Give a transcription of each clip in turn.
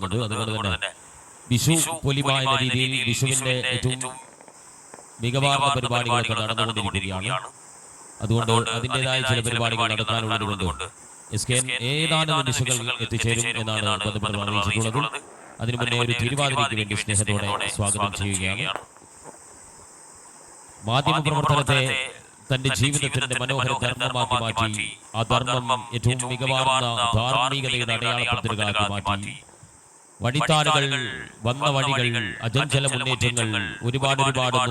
നടത്തപ്പെടുന്നത്. അതുകൊണ്ട് തന്നെ വിഷു പൊലിമ എന്ന രീതിയിൽ വിഷുവിന്റെ ഏറ്റവും മികവാർന്ന പരിപാടികളൊക്കെ നടന്നുകൊണ്ടിരിക്കുകയാണ്. അതുകൊണ്ട് അതിൻ്റെതായ ചില പരിപാടികൾ നടത്താനുള്ളതുകൊണ്ട് SKN ഏതാനും നിമിഷങ്ങൾ എത്തിച്ചേരും എന്നാണ് ബന്ധപ്പെട്ടവർ അറിയിച്ചിട്ടുള്ളത്. അതിനു മുന്നേ ഒരു തിരുവാതിരയ്ക്ക് വേണ്ടി സ്നേഹത്തോടെ സ്വാഗതം ചെയ്യുകയാണ്. മാധ്യമപ്രവർത്തനത്തെ തന്റെ ജീവിതത്തിന്റെ മനോഹര ധർമ്മമാക്കി മാറ്റി, ആ ധർമ്മം ഏറ്റവും മികവാർന്ന ധാർമ്മികതയുടെ അടയാളപ്പെടുത്തലുകളാക്കി മാറ്റി. വഴിത്താരുകൾ, വന്ന വഴികൾ, അജഞ്ചല മുന്നേറ്റങ്ങൾ, ഒരുപാട്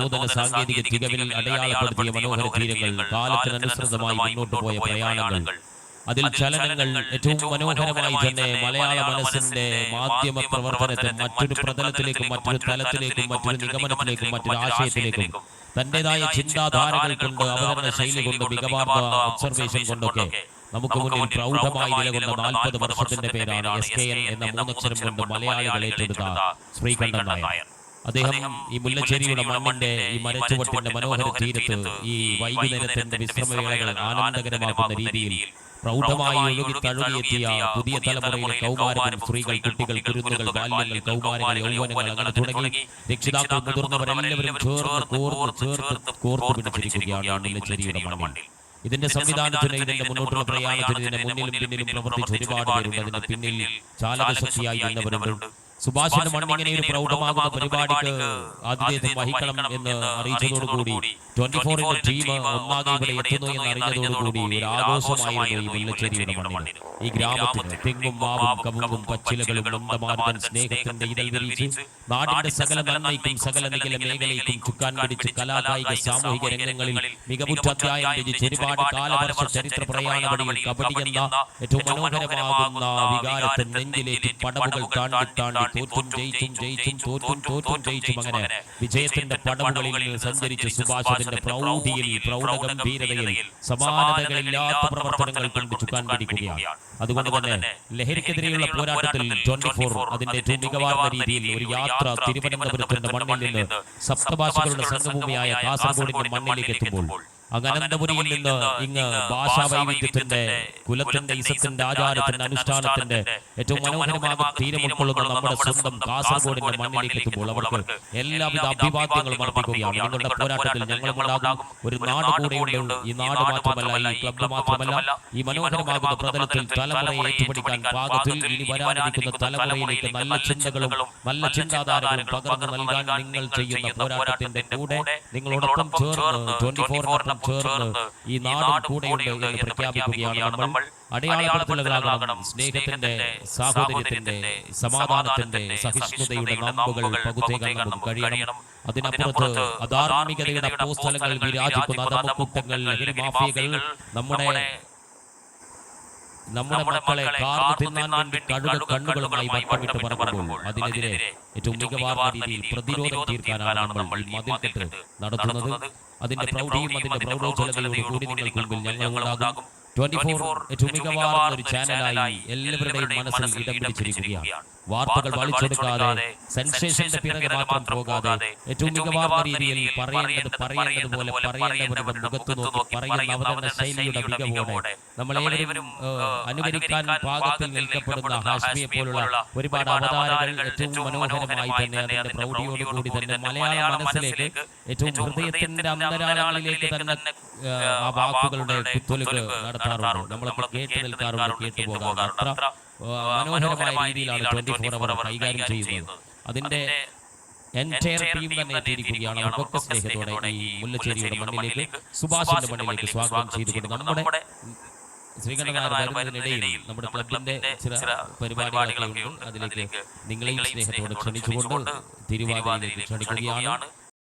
നൂതന സാങ്കേതിക തികവിൽ അടയാളപ്പെടുത്തിയ മനോഹര തീരങ്ങൾ, കാലത്തിനനുസൃതമായി മുന്നോട്ട് പോയ പ്രയാണങ്ങൾ, അതിൽ ചലനങ്ങൾ ഏറ്റവും മനോഹരമായി തന്നെ മലയാള മനസ്സിന്റെ മാധ്യമ പ്രവർത്തനത്തെ മറ്റൊരു പ്രതലത്തിലേക്കും മറ്റൊരു തലത്തിലേക്കും മറ്റൊരു നിഗമനത്തിലേക്കും മറ്റൊരു ആശയത്തിലേക്കും തന്റേതായ ചിന്താധാരകൾ കൊണ്ട്, അവതരണ ശൈലി കൊണ്ട്, മികവാർന്ന ഒബ്സർവേഷൻ കൊണ്ടൊക്കെ നമുക്ക് മുന്നിൽ പ്രൗഢമായി നിലകൊണ്ട 40 വർഷത്തിന്റെ പേരാണ് SKN എന്ന 3 അക്ഷരം കൊണ്ട് മലയാളികൾ ഏറ്റെടുത്ത ശ്രീകണ്ഠൻ നായർ. അദ്ദേഹം ഈ മുല്ലശ്ശേരിയുടെ മണ്ണിന്റെ ഈ മരച്ചുവട്ടിന്റെ മനോഹര തീരത്ത് ഈ വൈകുന്നേരത്തിന്റെ വിശ്രമവേളകൾ ആനന്ദകരമാക്കുന്ന രീതിയിൽ പ്രൗഢമായി ഒഴുകി തഴുകിയെത്തിയ പുതിയ തലമുറയിലെ കൗമാരരും, സ്ത്രീകൾ, കുട്ടികൾ, കുരുന്നുകൾ, ബാല്യങ്ങൾ, കൗമാരങ്ങൾ, യൗവനങ്ങൾ, അങ്ങനെ തുടങ്ങി രക്ഷിതാക്കൾ, മുതിർന്നവരെല്ലാവരും കോർത്തു പിടിച്ചിരിക്കുകയാണ് മുല്ലശ്ശേരിയുടെ മണ്ണിൽ. ഇതിന്റെ സംവിധാനത്തിന്, ഇതിന്റെ മുന്നോട്ടുള്ള പ്രയാണത്തിന്, ഇതിന്റെ മുന്നിലും പിന്നിലും പ്രവർത്തിച്ച ഒരുപാട് പേരുണ്ട്. അതിന്റെ പിന്നിൽ ചാലകശക്തിയായി നിന്നവരുണ്ട്. സുഭാഷിന്റെ മണ്ണിങ്ങനെ ഒരു പ്രൗഢമാകുന്ന പരിപാടിക്ക് ആതിഥേയത്വം വഹിക്കണം എന്ന് അറിയിച്ചതോടുകൂടി 24 ടീം ഒന്നാകെ ഇവിടെ എത്തുന്നു എന്ന് അറിഞ്ഞതോടുകൂടി ഒരു ആഘോഷമായിരുന്നു ഈ മുല്ലശ്ശേരിയുടെ മണ്ണിൽ. ഈ ഗ്രാമത്തിന് തെങ്ങും മാവും കവുങ്ങും പച്ചിലകളും നന്ദമാർഗൻ സ്നേഹത്തിന്റെ ഇതൾ വിരിച്ച് നാടിന്റെ സകല നന്മയ്ക്കും സകല നികല മേഖലയ്ക്കും ചുക്കാൻ പിടിച്ച് കലാകായിക സാമൂഹിക രംഗങ്ങളിൽ മികവുറ്റ അധ്യായം രചിച്ച് ഒരുപാട് കാലവർഷ ചരിത്ര പ്രയാണ വഴിയിൽ കബഡി എന്ന ഏറ്റവും മനോഹരമാകുന്ന വികാരത്തെ നെഞ്ചിലേറ്റി പടവുകൾ താണ്ടി തോറ്റും ജയിച്ചും അങ്ങനെ വിജയത്തിന്റെ പടവുകളിൽ സഞ്ചരിച്ച് സുഭാഷിന്റെ പ്രൗഢിയിൽ, പ്രൗഢഗംഭീരതയിൽ, സമാനതകളില്ലാത്ത പ്രവർത്തനങ്ങൾ കൊണ്ട് ചുക്കാൻ പിടിക്കുകയാണ്. അതുകൊണ്ട് തന്നെ ലഹരിക്കെതിരെയുള്ള പോരാട്ടത്തിൽ 24 അതിന്റെ ഏറ്റവും മികവാർന്ന രീതിയിൽ ഒരു യാത്ര തിരുവനന്തപുരത്തിന്റെ മണ്ണിൽ നിന്ന് സപ്തഭാഷകളുടെ സംഗമഭൂമിയായ കാസർഗോഡിന്റെ മണ്ണിലേക്ക് എത്തുമ്പോൾ അനന്തപുരിയിൽ നിന്ന് ഇങ്ങ് ഭാഷാ വൈവിധ്യത്തിന്റെ, കുലത്തിന്റെ, ഇസത്തിന്റെ, ആചാരത്തിന്റെ, അനുഷ്ഠാനത്തിന്റെ ഏറ്റവും മനോഹരമായ തീരം ഉൾക്കൊള്ളുന്ന നമ്മുടെ സ്വന്തം കാസർഗോഡിന്റെ മണ്ണിലേക്ക് എത്തുമ്പോൾ അവർക്ക് എല്ലാവിധ അഭിവാദ്യങ്ങളും അർപ്പിക്കുകയാണ്. നിങ്ങളുടെ പോരാട്ടത്തിൽ ഞങ്ങളും ഉണ്ടാകും. ഒരു നാട് കൂടെയുണ്ട്. ഈ നാട് മാത്രമല്ല, ഈ ക്ലബ്ബ് മാത്രമല്ല, ഈ മനോഹരമാകുന്ന പ്രതലത്തിൽ തലമുറയെ ഏറ്റുപിടിക്കാൻ പാകത്തിൽ ഇനി വരാനിരിക്കുന്ന തലമുറയിലേക്ക് നല്ല ചിന്തകളും നല്ല ചിന്താധാരകളും പകർന്നു നൽകാൻ നിങ്ങൾ ചെയ്യുന്ന പോരാട്ടത്തിന്റെ കൂടെ നിങ്ങളോടൊപ്പം ചേർന്ന് 24 ചേർന്ന് ഈ നാടും കൂടെയുണ്ട് എന്ന് പ്രഖ്യാപിക്കുകയാണ് നമ്മൾ. അടയാളപ്പെടുത്തലുകളാകണം സ്നേഹത്തിന്റെ, സാഹോദര്യത്തിന്റെ, സമാധാനത്തിന്റെ, സഹിഷ്ണുതയുടെ നമ്പുകൾ പകുത്തേക്കാൻ നമുക്ക് കഴിയണം. അതിനപ്പുറത്ത് അധാർമികതയുടെ അപ്പോസ്തലങ്ങൾ വിരാജിക്കുന്ന അധമക്കൂട്ടങ്ങൾ, ലഹരി മാഫിയകൾ നമ്മുടെ മക്കളെ കാർന്നു തിന്നാൻ വേണ്ടി കണ്ണുകളുമായി വട്ടമിട്ട് പറക്കുമ്പോൾ അതിനെതിരെ ഏറ്റവും മികവാർന്ന രീതിയിൽ പ്രതിരോധം തീർക്കാനാണ് നമ്മൾ ഈ മതിൽക്കെട്ട് നടത്തുന്നത്. അതിന്റെ പ്രൗഢിയും അതിന്റെ പ്രൗഢോജ്വലതയോട് കൂടി നിങ്ങൾക്ക് മുമ്പിൽ ഞങ്ങളുണ്ടാകും. 24 ഏറ്റവും മികവാർന്ന ഒരു ചാനലായി എല്ലാവരുടെയും മനസ്സിൽ ഇടം പിടിച്ചിരിക്കുകയാണ്. വാർത്തകൾ വലിച്ചെടുക്കാതെ, സെൻസേഷന്റെ പിറകെ മാത്രം പോകാതെ, ഏറ്റവും മികവാർന്ന രീതിയിൽ പറയേണ്ടതുപോലെ പറയേണ്ടവരുടെ മുഖത്ത് നോക്കി പറയുന്ന അവതരണ ശൈലിയുടെ മികവോടെ നമ്മളേവരും അനുകരിക്കാൻ പാകത്തിൽ നിൽക്കപ്പെടുന്ന ഹാഷ്മിയെ പോലുള്ള ഒരുപാട് അവതാരകൾ ഏറ്റവും മനോഹരമായി തന്നെ അതിന്റെ പ്രൗഢിയോടുകൂടി തന്നെ മലയാള മനസ്സിലേക്ക് ഏറ്റവും ഹൃദയത്തിന്റെ അന്തരാളങ്ങളിലേക്ക് തന്നെ ആ വാക്കുകളുടെ കുത്തൊലുകൾ നടത്താറുണ്ട്. നമ്മളൊക്കെ കേട്ട് നിൽക്കാറുണ്ട്, കേട്ടുപോകാറുണ്ട്. അത്ര മനോഹരമായ രീതിയിലാണ് 24 അവർ കൈകാര്യം ചെയ്യുന്നത്. അതിന്റെ എൻറ്റയർ ടീം തന്നെ എത്തിയിരിക്കുകയാണ്. അവർക്കൊക്കെ സ്നേഹത്തോടെ ഈ മുല്ലശ്ശേരിയുടെ മണ്ണിലേക്ക്, സുഭാഷിന്റെ മണ്ണിലേക്ക് സ്വാഗതം ചെയ്തുകൊണ്ട് നമ്മുടെ ശ്രീകണ്ഠൻ നായർ വരുന്നതിനിടയിൽ നമ്മുടെ ക്ലബിന്റെ ചില പരിപാടികളൊക്കെ ഉണ്ട്. അതിലേക്ക് നിങ്ങളെയും സ്നേഹത്തോടെ ക്ഷണിച്ചുകൊണ്ട് തിരുവാതിരയിലേക്ക് ക്ഷണിക്കുകയാണ്.